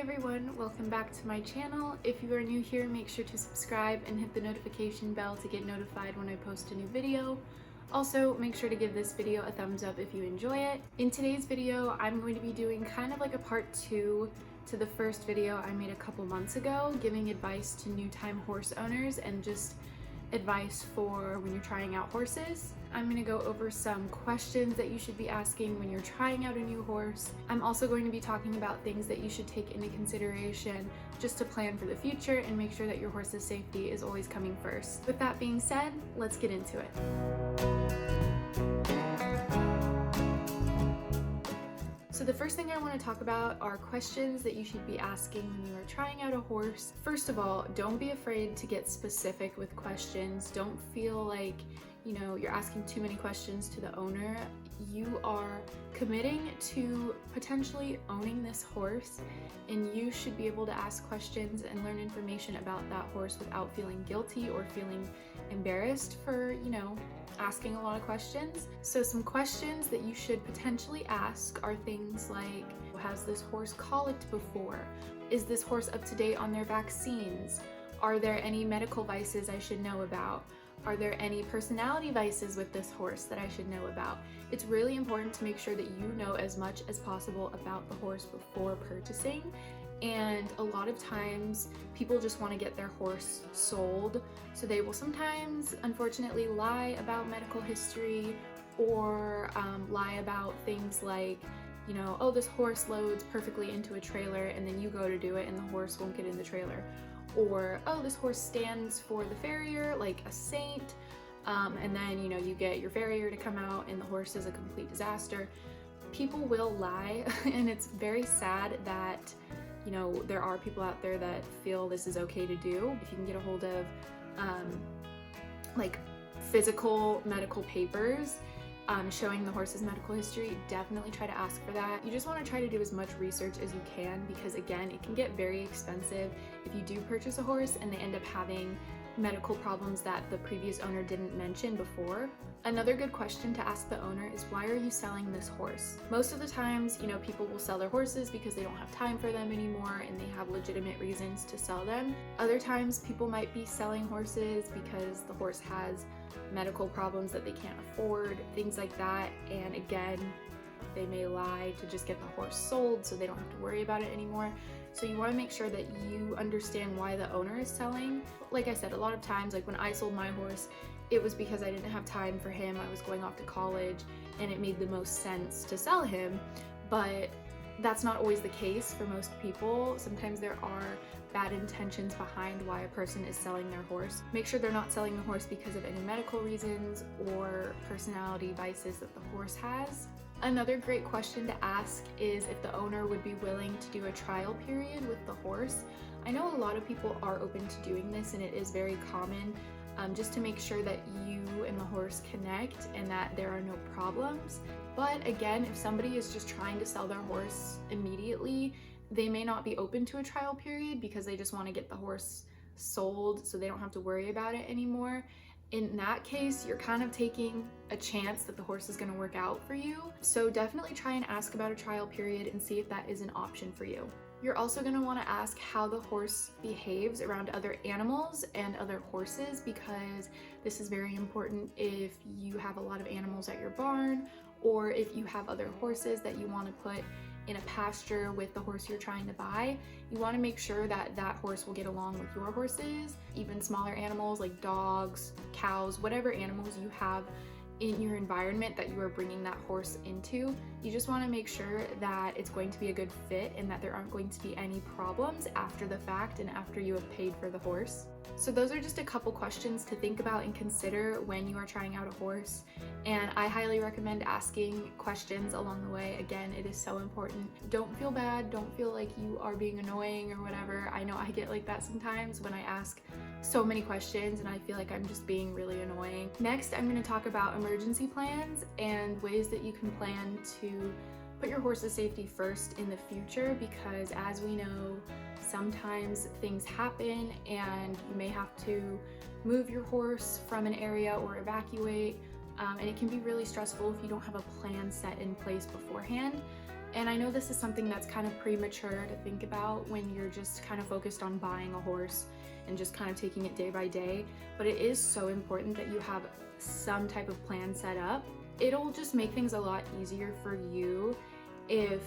everyone, welcome back to my channel. If you are new here, make sure to subscribe and hit the notification bell to get notified when I post a new video. Also, make sure to give this video a thumbs up if you enjoy it. In today's video, I'm going to be doing kind of like a part 2 to the first video I made a couple months ago, giving advice to new-time horse owners and just advice for when you're trying out horses. I'm going to go over some questions that you should be asking when you're trying out a new horse. I'm also going to be talking about things that you should take into consideration just to plan for the future and make sure that your horse's safety is always coming first. With that being said, let's get into it. So the first thing I want to talk about are questions that you should be asking when you are trying out a horse. First of all, don't be afraid to get specific with questions. Don't feel like, you're asking too many questions to the owner. You are committing to potentially owning this horse, and you should be able to ask questions and learn information about that horse without feeling guilty or feeling embarrassed for, asking a lot of questions. So some questions that you should potentially ask are things like, has this horse colicked before? Is this horse up to date on their vaccines? Are there any medical vices I should know about? Are there any personality vices with this horse that I should know about? It's really important to make sure that you know as much as possible about the horse before purchasing. And a lot of times people just want to get their horse sold, so they will sometimes unfortunately lie about medical history or lie about things like, oh, this horse loads perfectly into a trailer, and then you go to do it and the horse won't get in the trailer. Or, oh, this horse stands for the farrier like a saint, and then you get your farrier to come out and the horse is a complete disaster. People will lie and it's very sad that there are people out there that feel this is okay to do. If you can get a hold of like physical medical papers showing the horse's medical history, definitely try to ask for that. You just want to try to do as much research as you can, because again, it can get very expensive if you do purchase a horse and they end up having medical problems that the previous owner didn't mention before. Another good question to ask the owner is, why are you selling this horse? Most of the times, people will sell their horses because they don't have time for them anymore and they have legitimate reasons to sell them. Other times people might be selling horses because the horse has medical problems that they can't afford, things like that. And again, they may lie to just get the horse sold so they don't have to worry about it anymore. So you want to make sure that you understand why the owner is selling. Like I said, a lot of times, like when I sold my horse, it was because I didn't have time for him. I was going off to college and it made the most sense to sell him. But that's not always the case for most people. Sometimes there are bad intentions behind why a person is selling their horse. Make sure they're not selling the horse because of any medical reasons or personality vices that the horse has. Another great question to ask is if the owner would be willing to do a trial period with the horse. I know a lot of people are open to doing this, and it is very common, just to make sure that you and the horse connect and that there are no problems. But again, if somebody is just trying to sell their horse immediately, they may not be open to a trial period because they just want to get the horse sold so they don't have to worry about it anymore. In that case, you're kind of taking a chance that the horse is going to work out for you. So definitely try and ask about a trial period and see if that is an option for you. You're also going to want to ask how the horse behaves around other animals and other horses, because this is very important if you have a lot of animals at your barn, or if you have other horses that you want to put in a pasture with the horse you're trying to buy. You want to make sure that that horse will get along with your horses. Even smaller animals like dogs, cows, whatever animals you have in your environment that you are bringing that horse into, you just want to make sure that it's going to be a good fit and that there aren't going to be any problems after the fact and after you have paid for the horse. So those are just a couple questions to think about and consider when you are trying out a horse, and I highly recommend asking questions along the way. Again, it is so important. Don't feel bad, don't feel like you are being annoying or whatever. I know I get like that sometimes when I ask so many questions and I feel like I'm just being really annoying. Next, I'm going to talk about emergency plans and ways that you can plan to put your horse's safety first in the future, because as we know, sometimes things happen and you may have to move your horse from an area or evacuate, and it can be really stressful if you don't have a plan set in place beforehand. And I know this is something that's kind of premature to think about when you're just kind of focused on buying a horse and just kind of taking it day by day, but it is so important that you have some type of plan set up. It'll just make things a lot easier for you if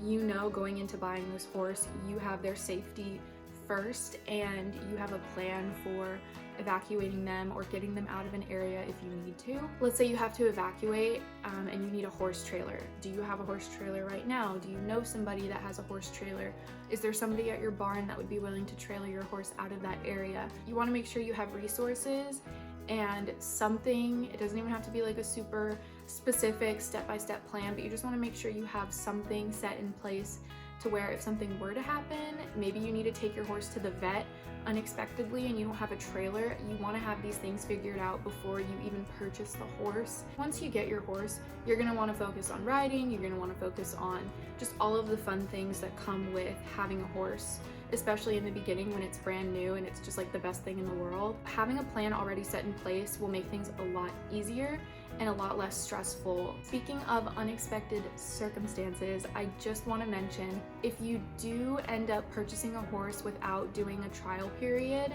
you know going into buying this horse, you have their safety first and you have a plan for evacuating them or getting them out of an area if you need to. Let's say you have to evacuate and you need a horse trailer. Do you have a horse trailer right now? Do you know somebody that has a horse trailer? Is there somebody at your barn that would be willing to trailer your horse out of that area? You want to make sure you have resources and something. It doesn't even have to be like a super specific step-by-step plan, but you just want to make sure you have something set in place to where if something were to happen, maybe you need to take your horse to the vet unexpectedly and you don't have a trailer, you want to have these things figured out before you even purchase the horse. Once you get your horse, you're going to want to focus on riding, you're going to want to focus on just all of the fun things that come with having a horse, especially in the beginning when it's brand new and it's just like the best thing in the world. Having a plan already set in place will make things a lot easier and a lot less stressful. Speaking of unexpected circumstances, I just want to mention, if you do end up purchasing a horse without doing a trial period,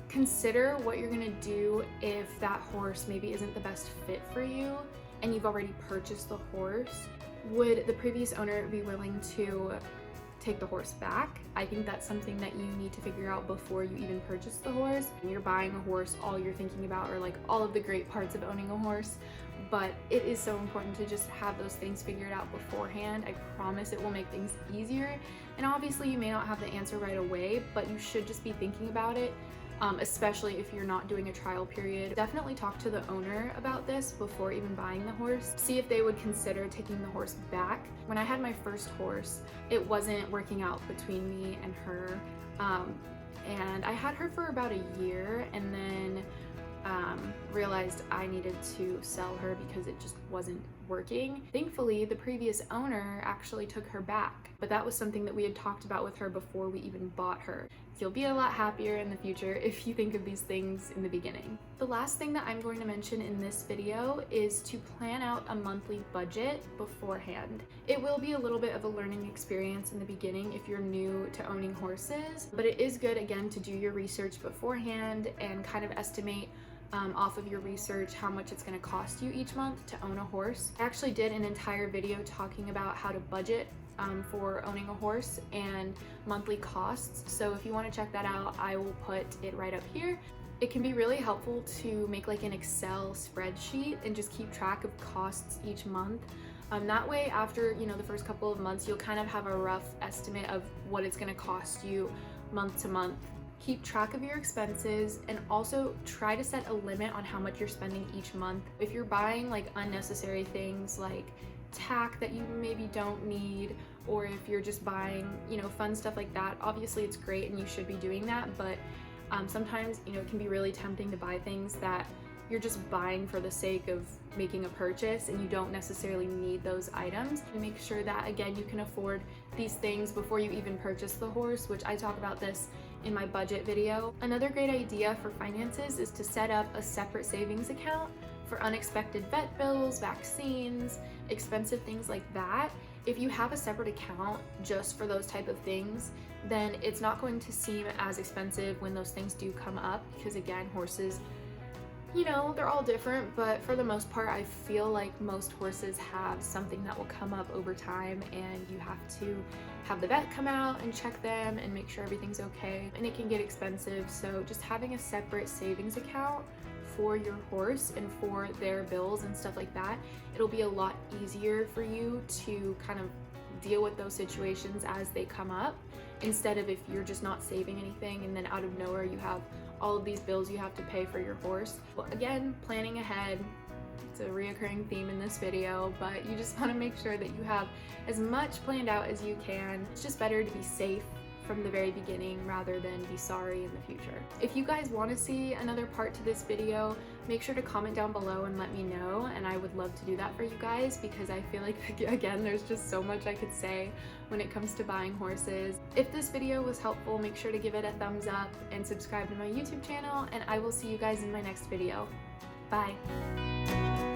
consider what you're going to do if that horse maybe isn't the best fit for you and you've already purchased the horse. Would the previous owner be willing to take the horse back? I think that's something that you need to figure out before you even purchase the horse. When you're buying a horse, all you're thinking about are like all of the great parts of owning a horse, but it is so important to just have those things figured out beforehand. I promise it will make things easier. And obviously you may not have the answer right away, but you should just be thinking about it, especially if you're not doing a trial period. Definitely talk to the owner about this before even buying the horse. See if they would consider taking the horse back. When I had my first horse, it wasn't working out between me and her, and I had her for about a year and then realized I needed to sell her because it just wasn't working. Thankfully, the previous owner actually took her back, but that was something that we had talked about with her before we even bought her. You'll be a lot happier in the future if you think of these things in the beginning. The last thing that I'm going to mention in this video is to plan out a monthly budget beforehand. It will be a little bit of a learning experience in the beginning if you're new to owning horses, but it is good, again, to do your research beforehand and kind of estimate off of your research how much it's going to cost you each month to own a horse. I actually did an entire video talking about how to budget for owning a horse and monthly costs, so if you want to check that out, I will put it right up here. It can be really helpful to make like an Excel spreadsheet and just keep track of costs each month. That way, after the first couple of months, you'll kind of have a rough estimate of what it's going to cost you month to month. Keep track of your expenses and also try to set a limit on how much you're spending each month. If you're buying like unnecessary things like tack that you maybe don't need, or if you're just buying fun stuff like that, obviously it's great and you should be doing that, but sometimes it can be really tempting to buy things that you're just buying for the sake of making a purchase and you don't necessarily need those items. And make sure that, again, you can afford these things before you even purchase the horse, which I talk about this in my budget video. Another great idea for finances is to set up a separate savings account for unexpected vet bills, vaccines, expensive things like that. If you have a separate account just for those type of things, then it's not going to seem as expensive when those things do come up, because again, horses, they're all different, but for the most part, I feel like most horses have something that will come up over time, and you have to have the vet come out and check them and make sure everything's okay, and it can get expensive. So just having a separate savings account for your horse and for their bills and stuff like that, it'll be a lot easier for you to kind of deal with those situations as they come up, instead of if you're just not saving anything and then out of nowhere you have all of these bills you have to pay for your horse. Well, again, planning ahead, it's a reoccurring theme in this video, but you just want to make sure that you have as much planned out as you can. It's just better to be safe from the very beginning rather than be sorry in the future. If you guys want to see another part to this video, make sure to comment down below and let me know, and I would love to do that for you guys, because I feel like, again, there's just so much I could say when it comes to buying horses. If this video was helpful, make sure to give it a thumbs up and subscribe to my YouTube channel, and I will see you guys in my next video. Bye!